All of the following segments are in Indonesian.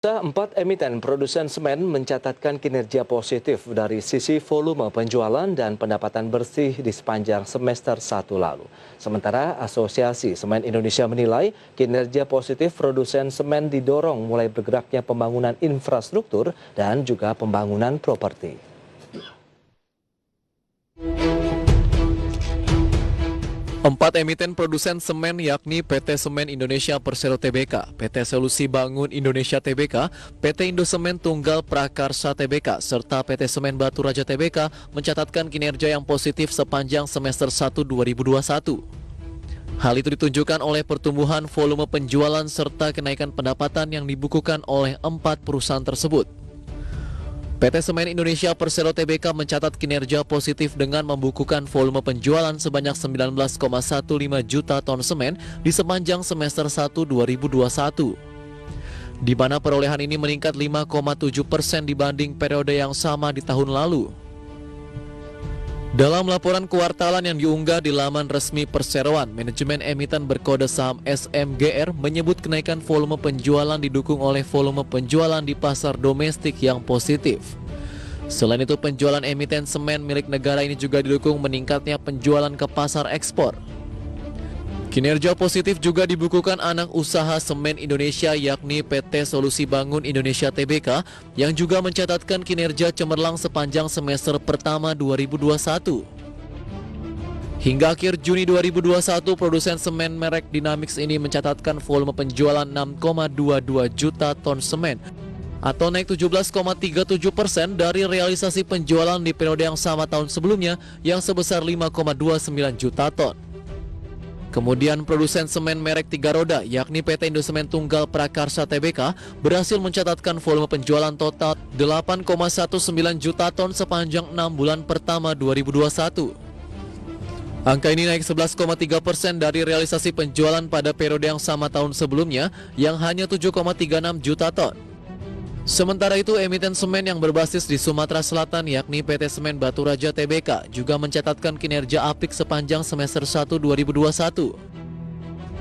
Empat emiten produsen semen mencatatkan kinerja positif dari sisi volume penjualan dan pendapatan bersih di sepanjang semester 1 lalu. Sementara Asosiasi Semen Indonesia menilai kinerja positif produsen semen didorong mulai bergeraknya pembangunan infrastruktur dan juga pembangunan properti. Empat emiten produsen semen yakni PT Semen Indonesia Persero Tbk, PT Solusi Bangun Indonesia Tbk, PT Indosemen Tunggal Prakarsa Tbk, serta PT Semen Batu Raja Tbk mencatatkan kinerja yang positif sepanjang semester 1 2021. Hal itu ditunjukkan oleh pertumbuhan volume penjualan serta kenaikan pendapatan yang dibukukan oleh empat perusahaan tersebut. PT Semen Indonesia Persero Tbk mencatat kinerja positif dengan membukukan volume penjualan sebanyak 19,15 juta ton semen di sepanjang semester 1 2021. Di mana perolehan ini meningkat 5,7% dibanding periode yang sama di tahun lalu. Dalam laporan kuartalan yang diunggah di laman resmi Perseroan, manajemen emiten berkode saham SMGR menyebut kenaikan volume penjualan didukung oleh volume penjualan di pasar domestik yang positif. Selain itu, penjualan emiten semen milik negara ini juga didukung meningkatnya penjualan ke pasar ekspor. Kinerja positif juga dibukukan anak usaha semen Indonesia yakni PT Solusi Bangun Indonesia Tbk yang juga mencatatkan kinerja cemerlang sepanjang semester pertama 2021. Hingga akhir Juni 2021, produsen semen merek Dynamix ini mencatatkan volume penjualan 6,22 juta ton semen atau naik 17,37% dari realisasi penjualan di periode yang sama tahun sebelumnya yang sebesar 5,29 juta ton. Kemudian produsen semen merek 3 roda yakni PT Indosemen Tunggal Prakarsa Tbk berhasil mencatatkan volume penjualan total 8,19 juta ton sepanjang 6 bulan pertama 2021. Angka ini naik 11,3% dari realisasi penjualan pada periode yang sama tahun sebelumnya yang hanya 7,36 juta ton. Sementara itu, emiten semen yang berbasis di Sumatera Selatan yakni PT Semen Batu Raja Tbk juga mencatatkan kinerja apik sepanjang semester 1 2021.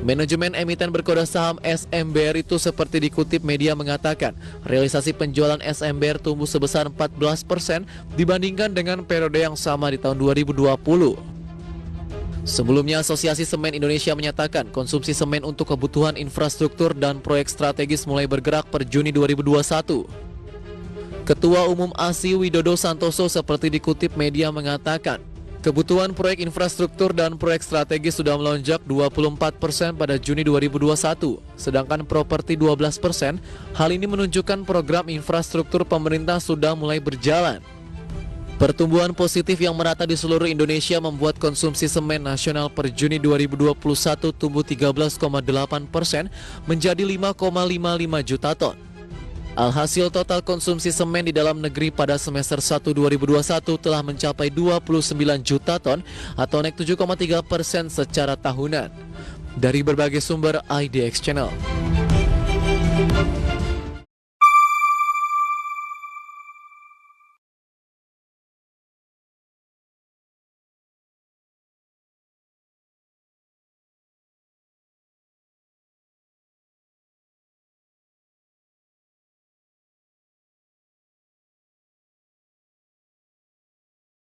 Manajemen emiten berkode saham SMBR itu seperti dikutip media mengatakan, realisasi penjualan SMBR tumbuh sebesar 14% dibandingkan dengan periode yang sama di tahun 2020. Sebelumnya, Asosiasi Semen Indonesia menyatakan konsumsi semen untuk kebutuhan infrastruktur dan proyek strategis mulai bergerak per Juni 2021. Ketua Umum ASI Widodo Santoso seperti dikutip media mengatakan, kebutuhan proyek infrastruktur dan proyek strategis sudah melonjak 24% pada Juni 2021, sedangkan properti 12%. Hal ini menunjukkan program infrastruktur pemerintah sudah mulai berjalan. Pertumbuhan positif yang merata di seluruh Indonesia membuat konsumsi semen nasional per Juni 2021 tumbuh 13,8% menjadi 5,55 juta ton. Alhasil total konsumsi semen di dalam negeri pada semester 1 2021 telah mencapai 29 juta ton atau naik 7,3% secara tahunan. Dari berbagai sumber IDX Channel.